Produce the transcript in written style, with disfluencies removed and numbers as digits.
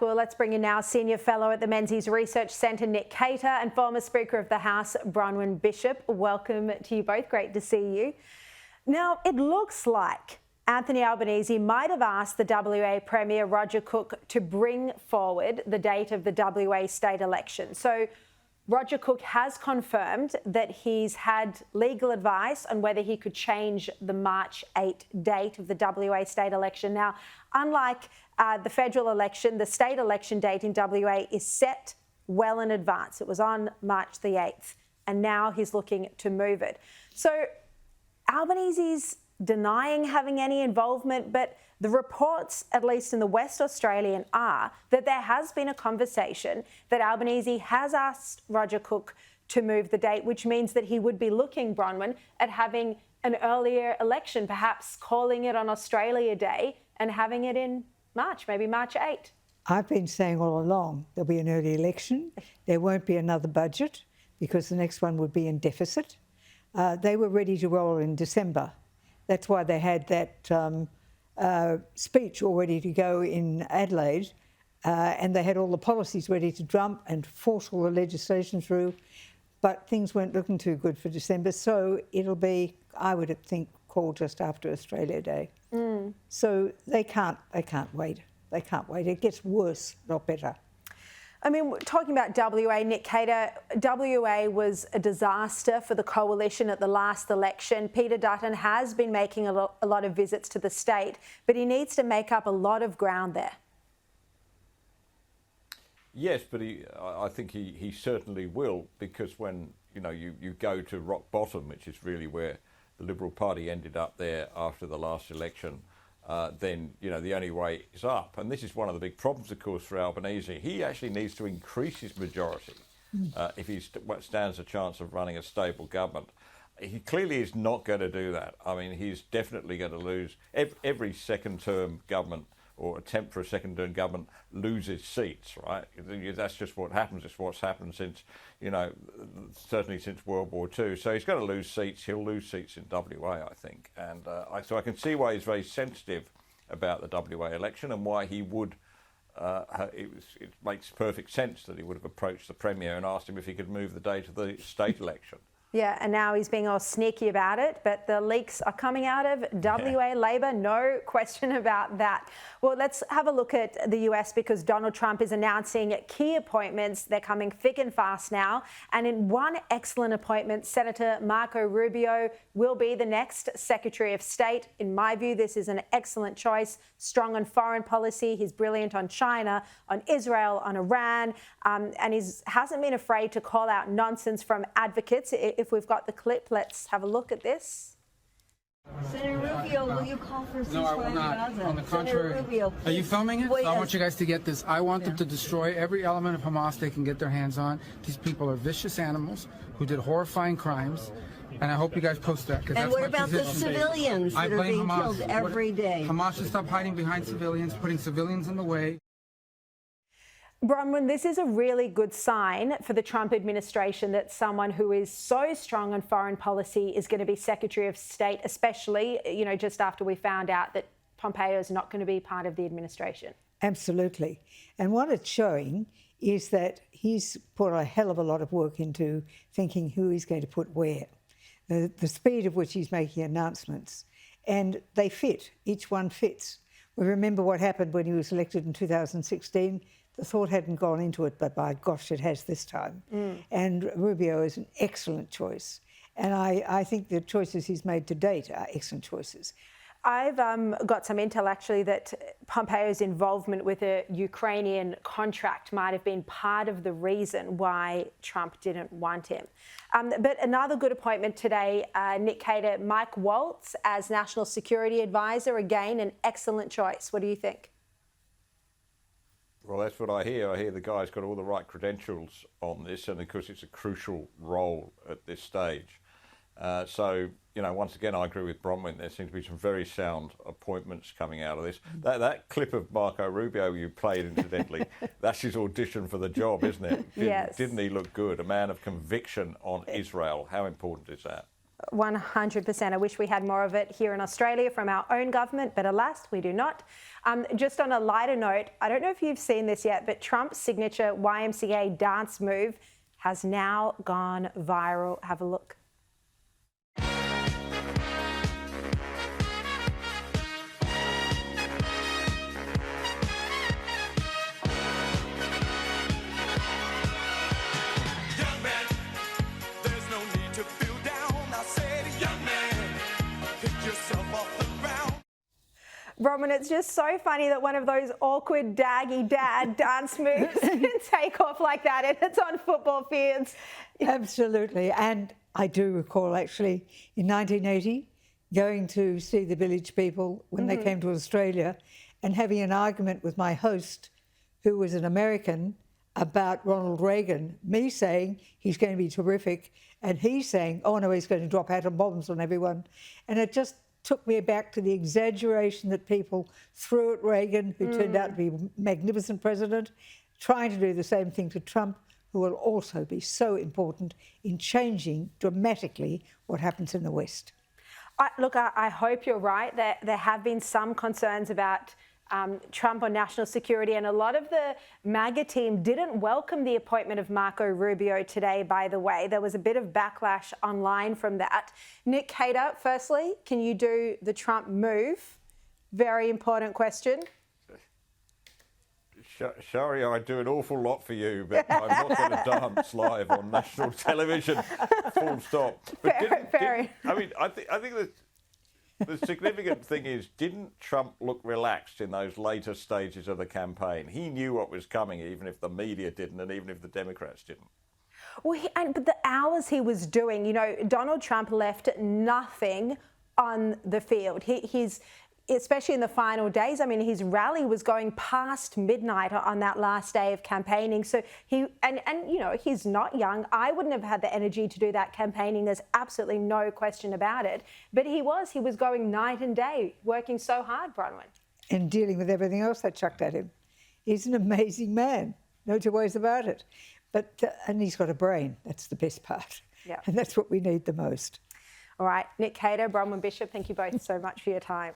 Well, let's bring in now Senior Fellow at the Menzies Research Centre, Nick Cater, and former Speaker of the House, Bronwyn Bishop. Welcome to you both. Great to see you. Now, it looks like Anthony Albanese might have asked the WA Premier Roger Cook to bring forward the date of the WA state election. So Roger Cook has confirmed that he's had legal advice on whether he could change the March 8 date of the WA state election. Now, unlike the federal election, the state election date in WA is set well in advance. It was on March the 8th, and now he's looking to move it. So Albanese's denying having any involvement, but the reports, at least in the West Australian, are that there has been a conversation that Albanese has asked Roger Cook to move the date, which means that he would be looking, Bronwyn, at having an earlier election, perhaps calling it on Australia Day and having it in March, maybe March 8. I've been saying all along there'll be an early election. There won't be another budget because the next one would be in deficit. They were ready to roll in December. That's why they had that speech all ready to go in Adelaide, and they had all the policies ready to dump and force all the legislation through, but things weren't looking too good for December, so it'll be, I would think, called just after Australia Day. So they can't wait. They can't wait. It gets worse, not better. I mean, talking about WA, Nick Cater, WA was a disaster for the coalition at the last election. Peter Dutton has been making a lot of visits to the state, but he needs to make up a lot of ground there. Yes, but I think he certainly will, because when you go to rock bottom, which is really where the Liberal Party ended up there after the last election, then the only way is up. And this is one of the big problems, of course, for Albanese. He actually needs to increase his majority if he stands a chance of running a stable government. He clearly is not going to do that. I mean, he's definitely going to lose. Every second-term government or attempt for a second-term government loses seats, right? That's just what happens. It's what's happened since, certainly since World War II. So he's going to lose seats. He'll lose seats in WA, I think. And so I can see why he's very sensitive about the WA election and why he would, it makes perfect sense that he would have approached the Premier and asked him if he could move the date of the state election. Yeah, and now he's being all sneaky about it, but the leaks are coming out of WA Labor, no question about that. Well, let's have a look at the US, because Donald Trump is announcing key appointments. They're coming thick and fast now. And in one excellent appointment, Senator Marco Rubio will be the next Secretary of State. In my view, this is an excellent choice. Strong on foreign policy. He's brilliant on China, on Israel, on Iran, and he hasn't been afraid to call out nonsense from advocates. If we've got the clip, let's have a look at this. Senator Rubio, will you call for a ceasefire? No, I will not. Gaza? On the contrary. Senator Rubio, are you filming it? Wait, I want you guys to get this. I want them to destroy every element of Hamas they can get their hands on. These people are vicious animals who did horrifying crimes. And I hope you guys post that. And what about the civilians that are being killed every day? Hamas should stop hiding behind civilians, putting civilians in the way. Bronwyn, this is a really good sign for the Trump administration that someone who is so strong on foreign policy is going to be Secretary of State, especially, just after we found out that Pompeo is not going to be part of the administration. Absolutely. And what it's showing is that he's put a hell of a lot of work into thinking who he's going to put where. The speed of which he's making announcements, and they fit. Each one fits. We remember what happened when he was elected in 2016. The thought hadn't gone into it, but by gosh, it has this time. And Rubio is an excellent choice. And I think the choices he's made to date are excellent choices. I've got some intel, actually, that Pompeo's involvement with a Ukrainian contract might have been part of the reason why Trump didn't want him. But another good appointment today, Nick Cater, Mike Waltz as National Security Advisor. Again, an excellent choice. What do you think? Well, that's what I hear. I hear the guy's got all the right credentials on this, and of course it's a crucial role at this stage. So, once again, I agree with Bronwyn. There seems to be some very sound appointments coming out of this. That clip of Marco Rubio you played, incidentally, that's his audition for the job, isn't it? Yes. Didn't he look good? A man of conviction on Israel. How important is that? 100%. I wish we had more of it here in Australia from our own government, but alas, we do not. Just on a lighter note, I don't know if you've seen this yet, but Trump's signature YMCA dance move has now gone viral. Have a look. Bronwyn, it's just so funny that one of those awkward daggy dad dance moves can take off like that, and it's on football fields. Absolutely. And I do recall actually in 1980 going to see the Village People when they came to Australia and having an argument with my host, who was an American, about Ronald Reagan, me saying he's going to be terrific and he saying, oh no, he's going to drop atom bombs on everyone. And it just took me back to the exaggeration that people threw at Reagan, who turned out to be a magnificent president, trying to do the same thing to Trump, who will also be so important in changing dramatically what happens in the West. I hope you're right. There have been some concerns about Trump on national security, and a lot of the MAGA team didn't welcome the appointment of Marco Rubio today, by the way. There was a bit of backlash online from that. Nick Cater, firstly, can you do the Trump move? Very important question. Sharri, I do an awful lot for you, but I'm not going to dance live on national television, full stop. But I think that the significant thing is, didn't Trump look relaxed in those later stages of the campaign? He knew what was coming, even if the media didn't, and even if the Democrats didn't. Well, but the hours he was doing, you know, Donald Trump left nothing on the field. He's especially in the final days. I mean, his rally was going past midnight on that last day of campaigning. So you know, he's not young. I wouldn't have had the energy to do that campaigning. There's absolutely no question about it. But he was going night and day, working so hard, Bronwyn. And dealing with everything else they chucked at him. He's an amazing man, no two ways about it. But and he's got a brain. That's the best part. Yeah. And that's what we need the most. All right, Nick Cater, Bronwyn Bishop, thank you both so much for your time.